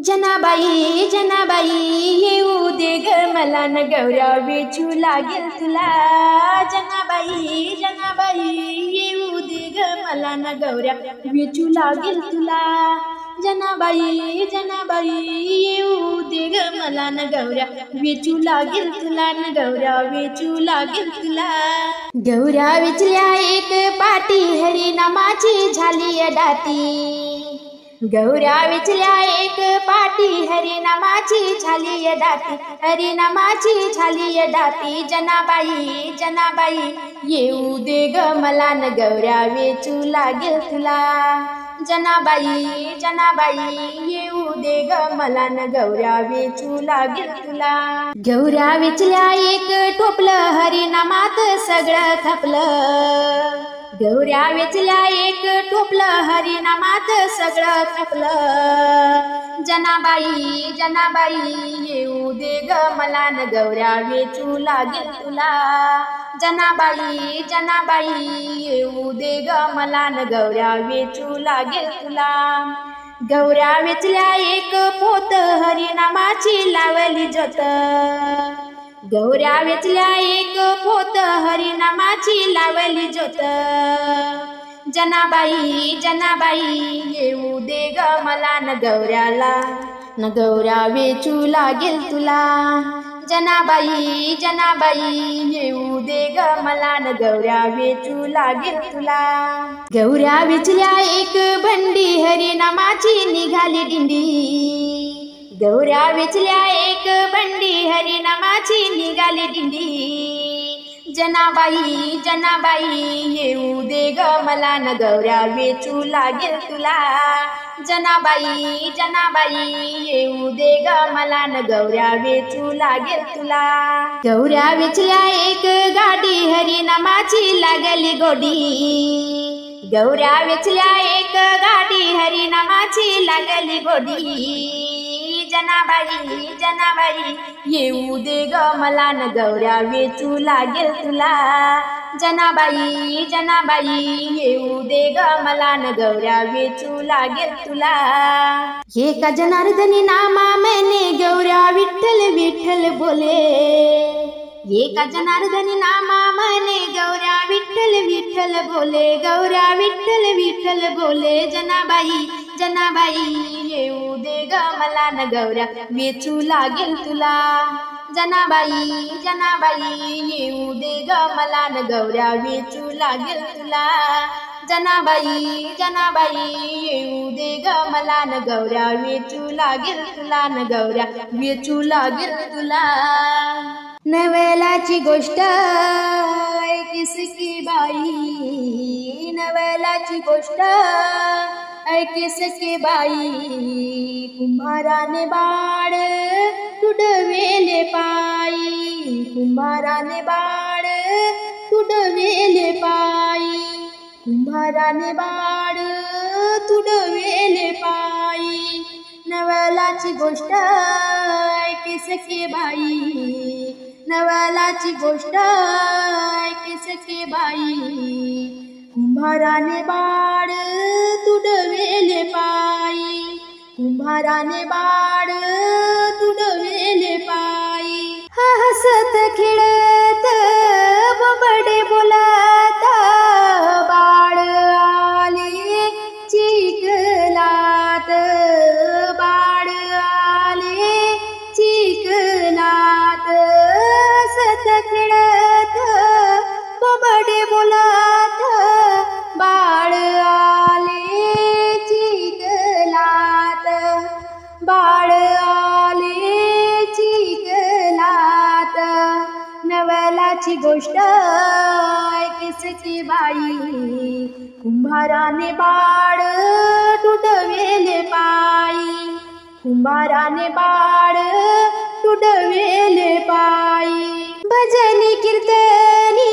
जनाबाई जनाबाई येऊ दे ग मला न गौऱ्या वेचू लागेल तुला। जनाबाई जनाबाई येऊ दे ग मला न गौऱ्या वेचू लागेल तुला। जनाबाई जनाबाई येऊ दे ग मला न गौऱ्या वेचू लागेल तुला न गौऱ्या वेचू लागेल तुला। गौऱ्या वेचल्या एक पाटी हरिनामाची झाली अडाती। गौऱ्या वेचल्या एक पाटी हरिनामाची झाली अडाती। हरिनामाची झाली अडाती। जनाबाई जनाबाई येऊ दे ग मला न गौऱ्या वेचू लागेल तुला। जनाबाई जनाबाई येऊ दे ग मला न गौऱ्या वेचू लागेल तुला। गौऱ्या वेचल्या एक टोपलं हरिनामात सगळं खपलं। गौऱ्या वेचल्या एक टोपलं हरिनामात सगळं खपलं। जनाबाई जनाबाई येऊ दे ग मला न गौऱ्या वेचू लागेल तुला। जनाबाई जनाबाई येऊ दे ग मला न गौऱ्या वेचू लागेल तुला। गौऱ्या वेचल्या एक पोत हरिनामाची लावली ज्योत। गौऱ्या वेचल्या एक पोत हरिनामाची लावली ज्योत। जनाबाई जनाबाई येऊ दे ग मला न गौऱ्याला न गौऱ्या वेचू लागेल तुला। जनाबाई जनाबाई येऊ दे ग मला न गौऱ्या वेचू लागेल तुला। गौऱ्या वेचल्या एक बंडी हरिनामाची निघाली दिंडी। गौऱ्या वेचल्या एक बंडी हरिनामाची निघाली दिंडी। जनाबाई जनाबाई येऊ दे ग मला न गौऱ्या वेचू लागेल तुला। जनाबाई जनाबाई येऊ दे ग मला न गौऱ्या वेचू लागेल तुला। गौऱ्या वेचल्या एक गाडी हरिनामाची लागली गोडी। गौऱ्या वेचल्या एक गाडी हरिनामाची लागली गोडी। जनाबाई जनाबाई येऊ दे ग मला न गौऱ्या वेचू लागेल तुला। जनाबाई जनाबाई येऊ दे ग मला न गौऱ्या वेचू लागेल तुला। एका जनार्दनी नामा मैंने गौऱ्या विठ्ठल विठ्ठल बोले। एका जनार्दनी नामा मैंने गौऱ्या विठ्ठल विठ्ठल बोले। गौऱ्या विठ्ठल विठ्ठल बोले। जनाबाई जनाबाई येऊ दे ग मला न गौऱ्या वेचू लागेल तुला। जनाबाई जनाबाई येऊ दे ग मला न गौऱ्या वेचू लागेल तुला। जनाबाई जनाबाई येऊ दे ग मला न गौऱ्या वेचू लागेल तुला न गौऱ्या वेचू लागेल तुला। नवलाची गोष्ट ऐकिस की बाई। नवलाची गोष्ट ऐकिस की बाई। कुंभाराने बाळ तुडवेले पायी। कुंभाराने बाळ तुडवेले पायी। कुंभाराने बाळ तुडवेले पायी। नवलाची गोष्ट ऐकिस की बाई। नवलाची गोष्ट ऐकिस की बाई। कुंभाराने बाळ तुडवेले पायी। कुंभाराने बाळ तुडवेले पायी। हसत खेळत बबडे बोलत बाळ आले चिखलात। बाळ आले चिखलात। हसत खेळत बबडे बोलत बाळ आले चिखलात। बाळ आले चिखलात। नवलाची गोष्ट ऐकिस की बाई। कुंभाराने बाळ तुडवेले पायी। कुंभाराने बाळ तुडवेले पायी। भजनी कीर्तनी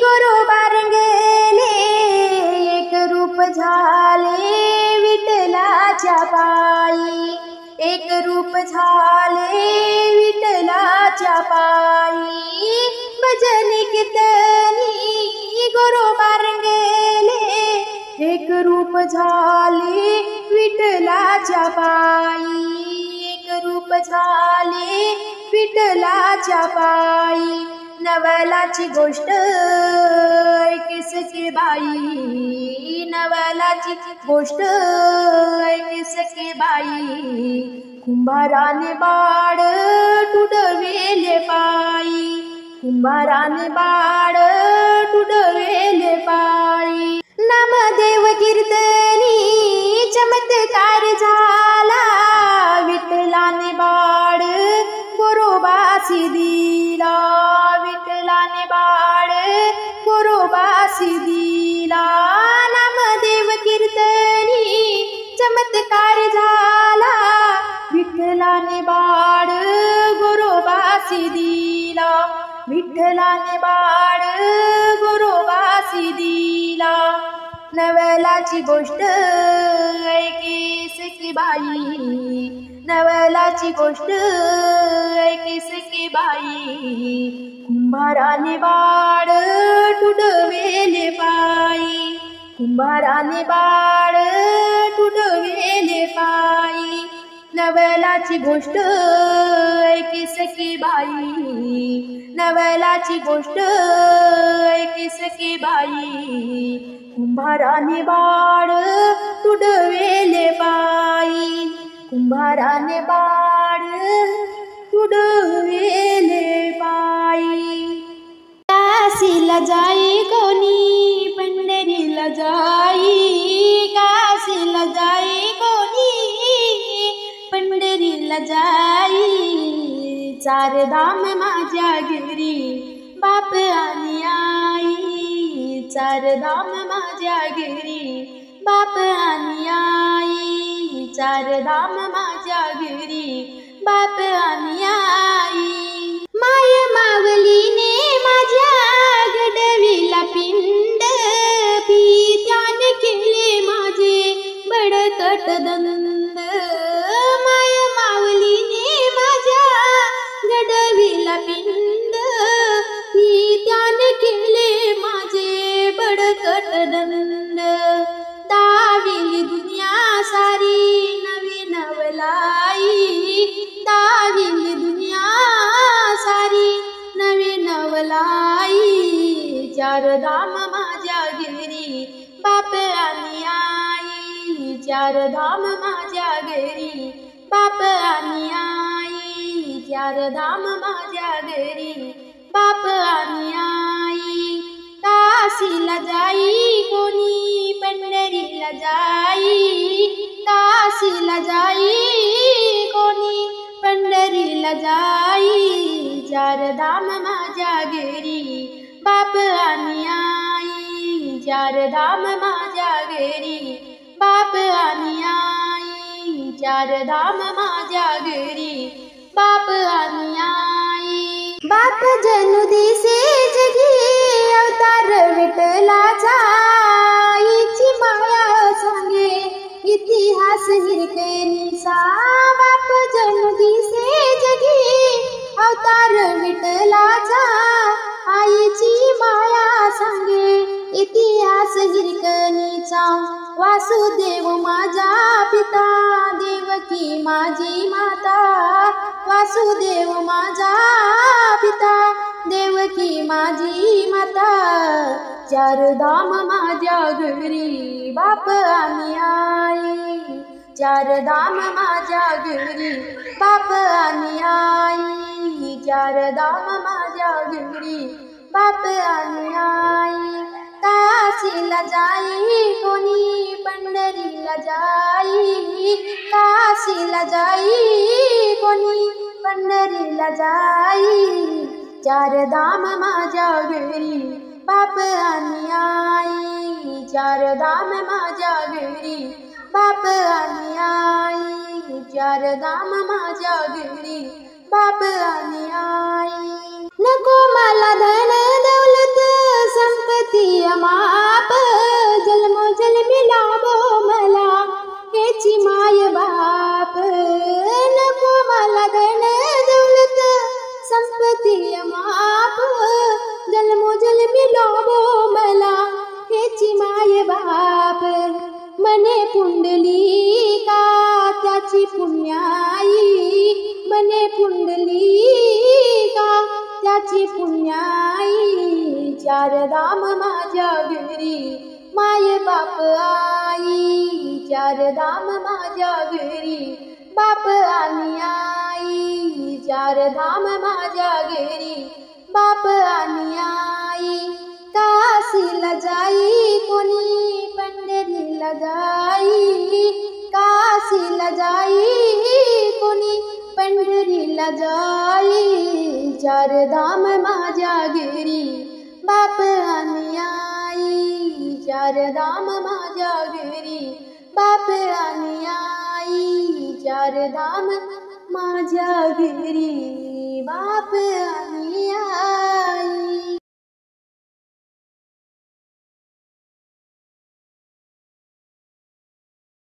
गोरोबा रंगले एक रूप झाले विठ्ठलाच्या पायी। एक रूप झाले विठ्ठलाच्या पायी। भजनी कीर्तनी गोरोबा रंगले एक रूप झाले विठ्ठलाच्या पायी। विठ्ठलाच्या पायी नवलाची गोष्ट ऐकीस की बाई, नवलाची गोष्ट ऐकीस की बाई, कुंभाराने बाळ तुडवेले पायी, कुंभाराने बाळ तुडवेले पायी, नामदेव कीर्तनी चमत्कार झाला, विठ्ठलाने बाळ गोरोबासी दिला, विठ्ठलाने बाळ गोरोबासी दिला, नामदेव कीर्तनी चमत्कार झाला, विठ्ठलाने बाळ गोरोबासी दिला, विठ्ठलाने बाळ गोरोबासी दिला, नवलाची गोष्ट ऐकीस की बाई, नवलाची गोष्ट ऐकीस की बाई, कुंभाराने बाळ तुडवेले पायी, कुंभाराने बाळ तुडवेले पायी, नवलाची गोष्ट ऐकीस की बाई, नवलाची गोष्ट ऐकीस की बाई, कुंभाराने बाळ तुडवेले पायी, कुंभाराने बाळ तुडवेले पायी, काशीला जाई कोणी पंढरीला जाई, काशीला जाई कोणी पंढरीला जाई, चार धाम माझ्या घरी बाप आणि आई, चार धाम माझ्या घरी बाप आणि आई, चार धाम माझ्या घरी बाप आणि आई, माय मावलीने माझ्या घडविला पिंड, पित्याने केले माझे बडकट दंड, माय मावलीने माझ्या घडविला पिंड, पित्याने केले माझे बडकट दंड, दाविली दुनिया सारी नवी नवलाई, दाविली दुनिया सारी नवी नवलाई, चार धाम माझ्या घरी बाप आणि आई, चार धाम माझ्या घरी बाप आणि आई, चार धाम माझ्या घरी बाप आणि आई, काशीला जाई कोणी पंढरीला जाई, काशीला जाई कोणी पंढरीला जाई, चार धाम माझ्या घरी बाप आणि आई, चार धाम माझ्या घरी बाप आणि आई, चार धाम माझ्या घरी बाप आणि आई, बाप जणू दिसे जगी अवतार विठ्ठलाचा, आईची माया सांगे इतिहास हिरकणीचा, बाप जणू दिसे जगी अवतार विठ्ठलाचा, आईची माया सांगे इतिहास हिरकणीचा, वासुदेव माझा पिता देवकी माझी माता, वासुदेव माझा पिता देवकी माझी माता, चार धाम माझ्या घरी बाप आणि आई, चार धाम माझ्या घरी बाप आणि आई, चार धाम माझ्या घरी बाप आणि आई, काशीला जाई कोणी पंढरीला जाई, काशीला जाई कोणी पंढरीला जाई, चार धाम माझ्या घरी बाप आणि आई, चार धाम माझ्या घरी बाप आणि आई, चार धाम माझ्या घरी बाप आणि आई, नको मला धन दौलत संपत्ती अमाप, जन्मोजन्मी लाभो मला हेची माय बाप, नको मला धन दौलत संपत्ती अमाप, जन्मोजन्मी लाभो मला हेची माय बाप, मने पुंडलिका त्याची पुण्याई, मने पुंडलिका विठ्ठलाची पुण्याई, चार धाम माझ्या घरी, माय बाप आई, चार धाम माझ्या घरी, बाप आणि आई, चार धाम माझ्या घरी, बाप आणि आई. काशीला जाई कोणी, पंढरीला जाई, काशीला जाई कोणी, पंढरीला जाई, चार धाम माझ्या घरी, बाप आणि आई, चार धाम माझ्या घरी, बाप आणि आई, चार धाम माझ्या घरी, बाप आणि